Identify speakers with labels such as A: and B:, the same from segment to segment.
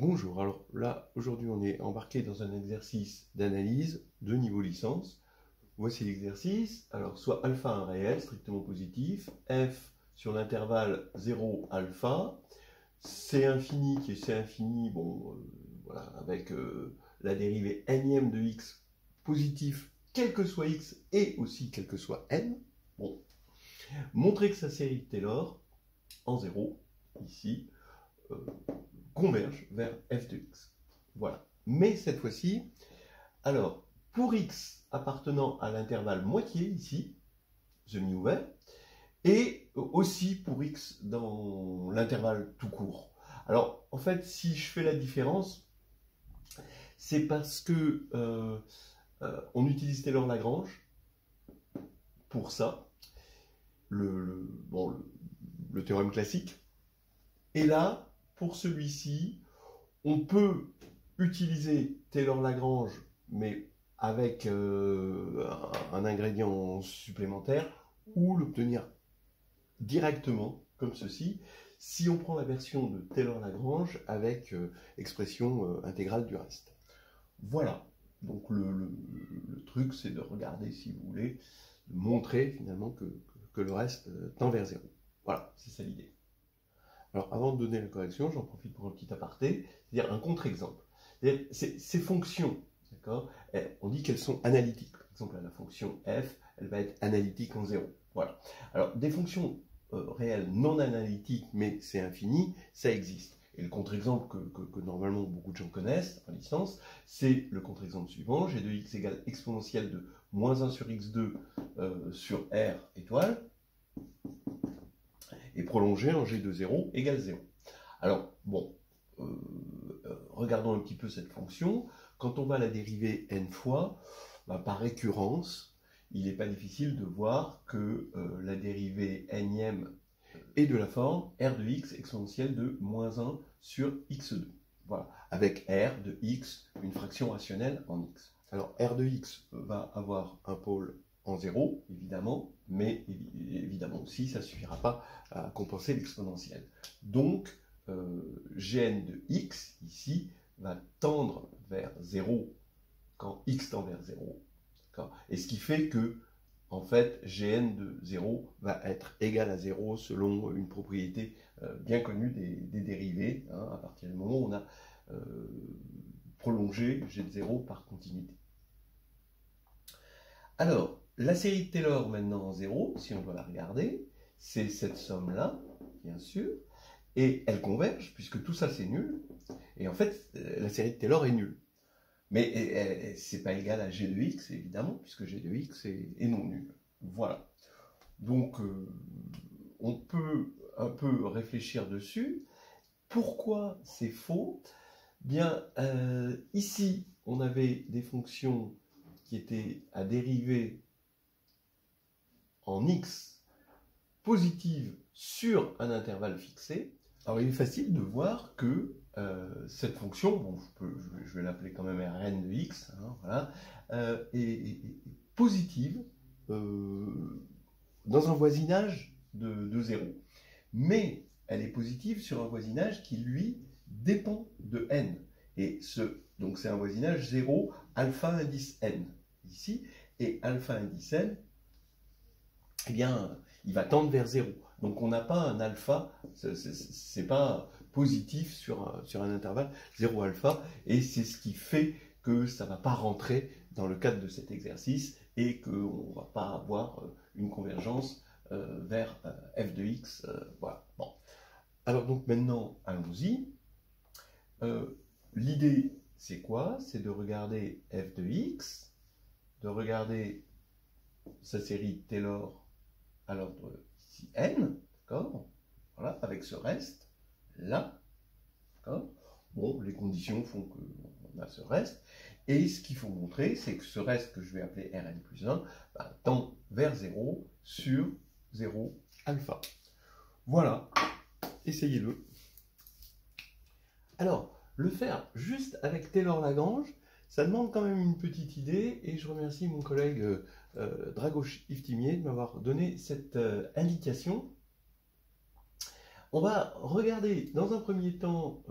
A: Bonjour, alors là, aujourd'hui on est embarqué dans un exercice d'analyse de niveau licence. Voici l'exercice, alors soit alpha un réel, strictement positif, f sur l'intervalle 0 alpha, c infini qui est c infini, bon, voilà, avec la dérivée nème de x positif, quel que soit x et aussi quel que soit n. Bon, montrer que sa série de Taylor en 0, ici, converge vers f de x. Voilà. Mais cette fois-ci, alors, pour x appartenant à l'intervalle moitié, ici, semi-ouvert, et aussi pour x dans l'intervalle tout court. Alors, en fait, si je fais la différence, c'est parce que on utilise Taylor-Lagrange pour ça, le théorème classique. Et là, pour celui-ci, on peut utiliser Taylor-Lagrange, mais avec un ingrédient supplémentaire, ou l'obtenir directement, comme ceci, si on prend la version de Taylor-Lagrange avec expression intégrale du reste. Voilà, donc le truc, c'est de regarder, si vous voulez, de montrer finalement que le reste tend vers 0. Voilà, c'est ça l'idée. Alors, avant de donner la correction, j'en profite pour un petit aparté, c'est-à-dire un contre-exemple. Ces fonctions, d'accord, on dit qu'elles sont analytiques. Par exemple, la fonction f, elle va être analytique en 0. Voilà. Alors, des fonctions réelles non analytiques, mais c'est infini, ça existe. Et le contre-exemple que normalement beaucoup de gens connaissent en licence, c'est le contre-exemple suivant. G de x égale exponentielle de moins 1 sur x2 sur r étoile, et prolongé en g de 0 égale 0. Alors, bon, regardons un petit peu cette fonction. Quand on va la dériver n fois, par récurrence, il n'est pas difficile de voir que la dérivée nème est de la forme r de x exponentielle de moins 1 sur x2. Voilà, avec r de x, une fraction rationnelle en x. Alors, r de x va avoir un pôle en 0, évidemment, mais évidemment aussi, ça ne suffira pas à compenser l'exponentielle. Donc, Gn de x, ici, va tendre vers 0 quand x tend vers 0. Et ce qui fait que, en fait, Gn de 0 va être égal à 0 selon une propriété bien connue des dérivés, hein, à partir du moment où on a prolongé G de 0 par continuité. Alors, la série de Taylor maintenant en 0, si on doit la regarder, c'est cette somme-là, bien sûr, et elle converge, puisque tout ça c'est nul, et en fait, la série de Taylor est nulle. Mais c'est pas égal à g de x, évidemment, puisque g de x est non nul. Voilà. Donc, on peut un peu réfléchir dessus. Pourquoi c'est faux? Bien, ici, on avait des fonctions qui étaient à dériver en x positive sur un intervalle fixé. Alors il est facile de voir que cette fonction, bon, je vais l'appeler quand même Rn de x, hein, voilà, est positive dans un voisinage de 0. Mais elle est positive sur un voisinage qui, lui, dépend de n. Et donc c'est un voisinage 0, alpha indice n, ici, et alpha indice n, eh bien, il va tendre vers 0. Donc on n'a pas un alpha, c'est pas positif sur un intervalle 0 alpha, et c'est ce qui fait que ça ne va pas rentrer dans le cadre de cet exercice, et qu'on ne va pas avoir une convergence vers f de x. Voilà. Bon. Alors donc maintenant, allons-y. L'idée, c'est quoi? C'est de regarder f de x, de regarder sa série Taylor à l'ordre ici n, d'accord, voilà, avec ce reste là, d'accord. Bon, les conditions font qu'on a ce reste, et ce qu'il faut montrer, c'est que ce reste que je vais appeler Rn plus 1 tend vers 0 sur 0 alpha. Voilà, essayez-le. Alors, le faire juste avec Taylor-Lagrange, ça demande quand même une petite idée, et je remercie mon collègue Dragoș Iftimier de m'avoir donné cette indication. On va regarder dans un premier temps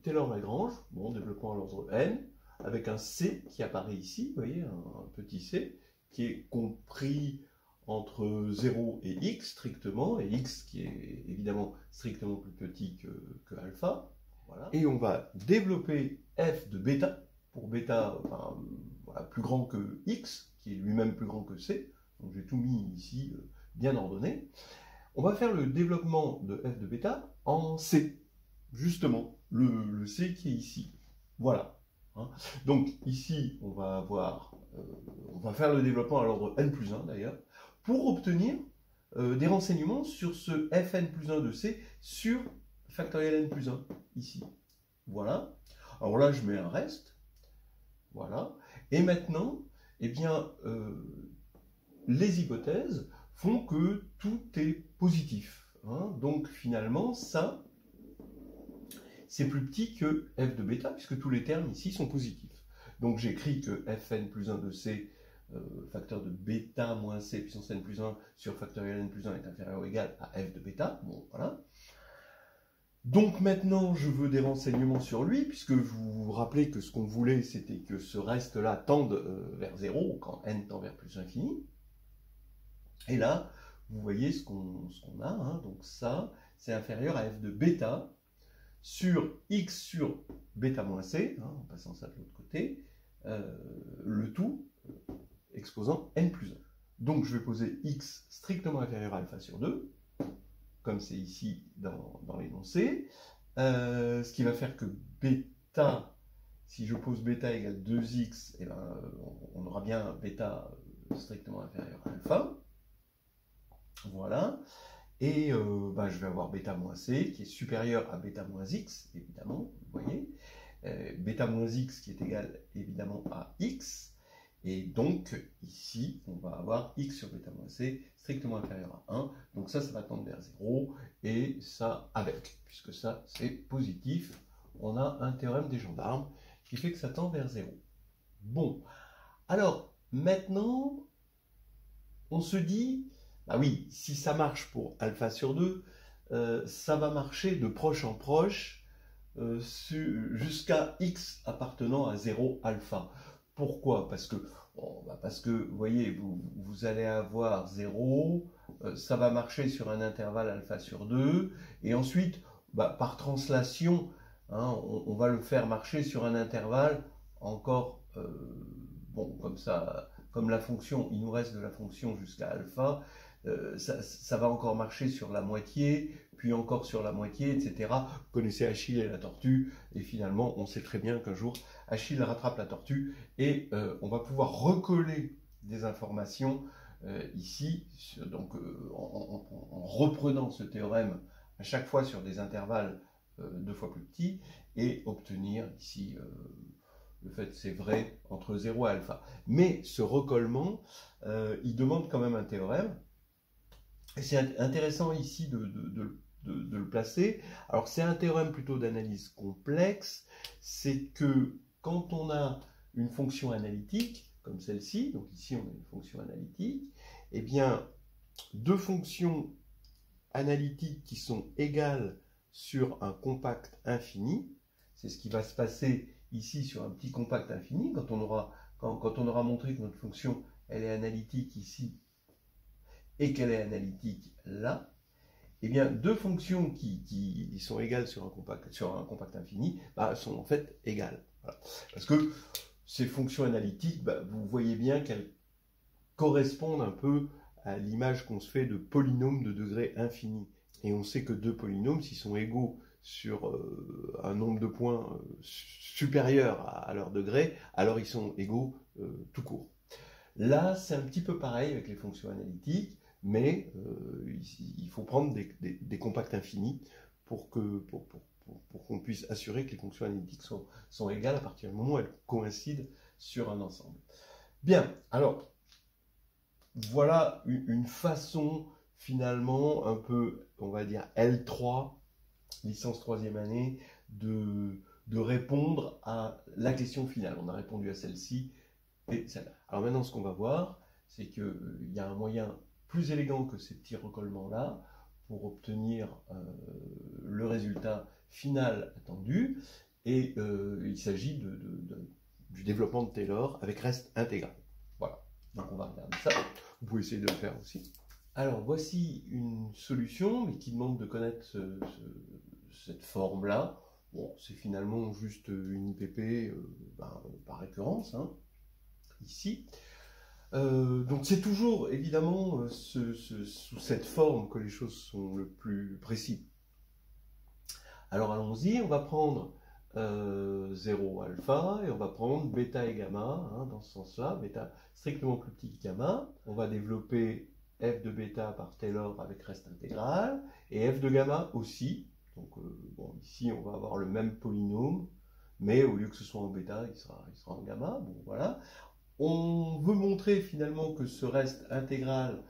A: Taylor-Lagrange, bon, développement à l'ordre n, avec un C qui apparaît ici, vous voyez, un petit C, qui est compris entre 0 et x strictement, et x qui est évidemment strictement plus petit que alpha. Voilà. Et on va développer f de bêta, pour bêta enfin, voilà, plus grand que x, qui est lui-même plus grand que c, donc j'ai tout mis ici bien ordonné. On va faire le développement de f de bêta en C, justement, le C qui est ici. Voilà. Hein. Donc ici, on va faire le développement à l'ordre n plus 1 d'ailleurs, pour obtenir des renseignements sur ce fn plus 1 de C sur factoriel n plus 1, ici. Voilà. Alors là, je mets un reste. Voilà. Et maintenant, eh bien, les hypothèses font que tout est positif. Hein. Donc finalement, ça, c'est plus petit que f de bêta, puisque tous les termes ici sont positifs. Donc j'écris que fn plus 1 de c, facteur de bêta moins c puissance n plus 1 sur factoriel n plus 1 est inférieur ou égal à f de bêta. Bon, voilà. Donc maintenant, je veux des renseignements sur lui, puisque vous vous rappelez que ce qu'on voulait, c'était que ce reste-là tende vers 0, quand n tend vers plus infini. Et là, vous voyez ce qu'on a, hein. Donc ça, c'est inférieur à f de bêta sur x sur bêta moins c, hein, en passant ça de l'autre côté, le tout exposant n plus 1. Donc je vais poser x strictement inférieur à alpha sur 2, comme c'est ici dans l'énoncé, ce qui va faire que bêta, si je pose bêta égale 2x, eh ben, on aura bien bêta strictement inférieur à alpha. Voilà. Et je vais avoir bêta moins c qui est supérieur à bêta moins x, évidemment, vous voyez. Bêta moins x qui est égal évidemment à x. Et donc, ici, on va avoir x sur bêta moins c strictement inférieur à 1. Donc ça va tendre vers 0, et ça avec, puisque ça, c'est positif. On a un théorème des gendarmes qui fait que ça tend vers 0. Bon, alors, maintenant, on se dit, bah oui, si ça marche pour alpha sur 2, ça va marcher de proche en proche jusqu'à x appartenant à 0 alpha. Pourquoi? Parce que, vous voyez, vous allez avoir 0, ça va marcher sur un intervalle alpha sur 2, et ensuite, par translation, hein, on va le faire marcher sur un intervalle encore, comme ça, comme la fonction, il nous reste de la fonction jusqu'à alpha, ça va encore marcher sur la moitié, puis encore sur la moitié, etc. Vous connaissez Achille et la tortue, et finalement, on sait très bien qu'un jour, Achille rattrape la tortue, et on va pouvoir recoller des informations ici, donc en reprenant ce théorème à chaque fois sur des intervalles 2 fois plus petits, et obtenir ici le fait que c'est vrai entre 0 et alpha. Mais ce recollement, il demande quand même un théorème, et c'est intéressant ici de le placer. Alors c'est un théorème plutôt d'analyse complexe, c'est que quand on a une fonction analytique, comme celle-ci, donc ici on a une fonction analytique, eh bien deux fonctions analytiques qui sont égales sur un compact infini, c'est ce qui va se passer ici sur un petit compact infini, quand on aura montré que notre fonction elle est analytique ici, et qu'elle est analytique là, eh bien, deux fonctions qui sont égales sur un compact infini sont en fait égales. Voilà. Parce que ces fonctions analytiques, vous voyez bien qu'elles correspondent un peu à l'image qu'on se fait de polynômes de degré infini. Et on sait que deux polynômes, s'ils sont égaux sur un nombre de points supérieur à leur degré, alors ils sont égaux tout court. Là, c'est un petit peu pareil avec les fonctions analytiques, mais il faut prendre des compacts infinis pour qu'on puisse assurer que les fonctions analytiques sont égales à partir du moment où elles coïncident sur un ensemble. Bien, alors, voilà une façon finalement un peu, on va dire L3, licence 3e année, de répondre à la question finale. On a répondu à celle-ci et celle-là. Alors maintenant, ce qu'on va voir, c'est qu'il y a un moyen plus élégant que ces petits recollements-là pour obtenir le résultat final attendu, et il s'agit du développement de Taylor avec reste intégral. Voilà, donc on va regarder ça, vous pouvez essayer de le faire aussi. Alors voici une solution, mais qui demande de connaître cette forme-là. Bon, c'est finalement juste une IPP par récurrence, hein, ici. Donc c'est toujours évidemment sous cette forme que les choses sont le plus précises. Alors allons-y, on va prendre 0 alpha et on va prendre bêta et gamma, hein, dans ce sens-là, bêta strictement plus petit que gamma. On va développer f de bêta par Taylor avec reste intégral et f de gamma aussi. Donc bon, ici on va avoir le même polynôme, mais au lieu que ce soit en bêta, il sera en gamma. Bon, voilà. On veut montrer finalement que ce reste intégral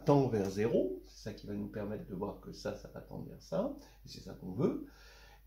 A: tend vers 0. C'est ça qui va nous permettre de voir que ça va tendre vers ça. Et c'est ça qu'on veut.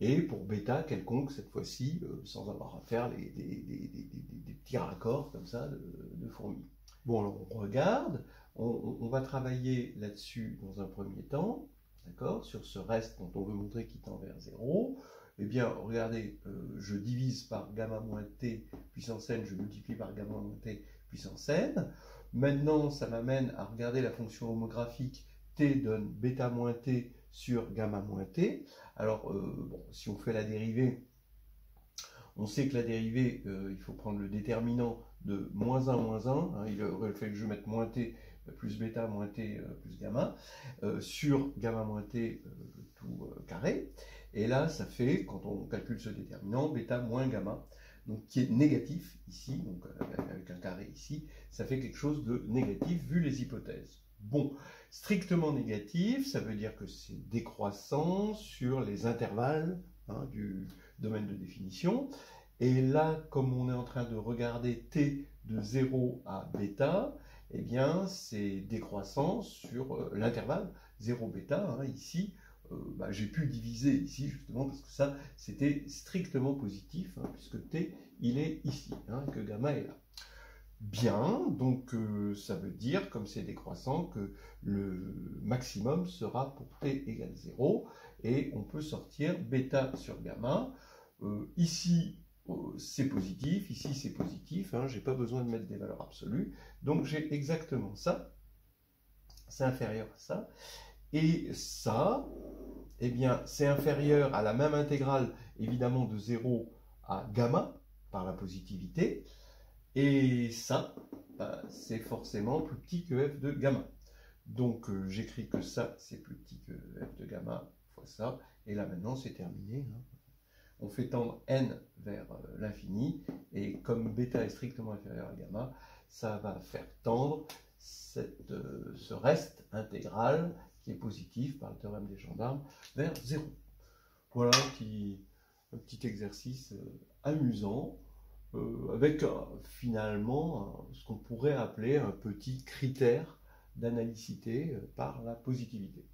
A: Et pour bêta quelconque, cette fois-ci, sans avoir à faire des petits raccords comme ça de fourmis. Bon, alors on regarde. On va travailler là-dessus dans un premier temps. D'accord, sur ce reste dont on veut montrer qu'il tend vers 0. Eh bien, regardez, je divise par gamma moins t puissance n, je multiplie par gamma moins t puissance n. Maintenant, ça m'amène à regarder la fonction homographique t donne bêta moins t sur gamma moins t. Alors, bon, si on fait la dérivée, on sait que la dérivée, il faut prendre le déterminant de moins 1, moins 1. Hein, il aurait fallu que je mette moins t plus bêta moins t plus gamma sur gamma moins t tout carré. Et là, ça fait, quand on calcule ce déterminant, bêta moins gamma, donc qui est négatif ici, donc avec un carré ici, ça fait quelque chose de négatif vu les hypothèses. Bon, strictement négatif, ça veut dire que c'est décroissant sur les intervalles, hein, du domaine de définition. Et là, comme on est en train de regarder t de 0 à bêta, eh bien, c'est décroissant sur l'intervalle 0 bêta, hein, ici. J'ai pu diviser ici justement parce que ça c'était strictement positif, hein, puisque t il est ici, hein, que gamma est là. Bien, donc ça veut dire, comme c'est décroissant, que le maximum sera pour t égale 0, et on peut sortir bêta sur gamma. Ici c'est positif, ici c'est positif, hein, j'ai pas besoin de mettre des valeurs absolues, donc j'ai exactement ça, c'est inférieur à ça. Et ça, eh bien, c'est inférieur à la même intégrale, évidemment, de 0 à gamma, par la positivité. Et ça, c'est forcément plus petit que f de gamma. Donc, j'écris que ça, c'est plus petit que f de gamma fois ça. Et là, maintenant, c'est terminé, hein. On fait tendre n vers l'infini. Et comme bêta est strictement inférieur à gamma, ça va faire tendre ce reste intégral qui est positif par le théorème des gendarmes vers 0. Voilà un petit exercice amusant avec finalement ce qu'on pourrait appeler un petit critère d'analycité par la positivité.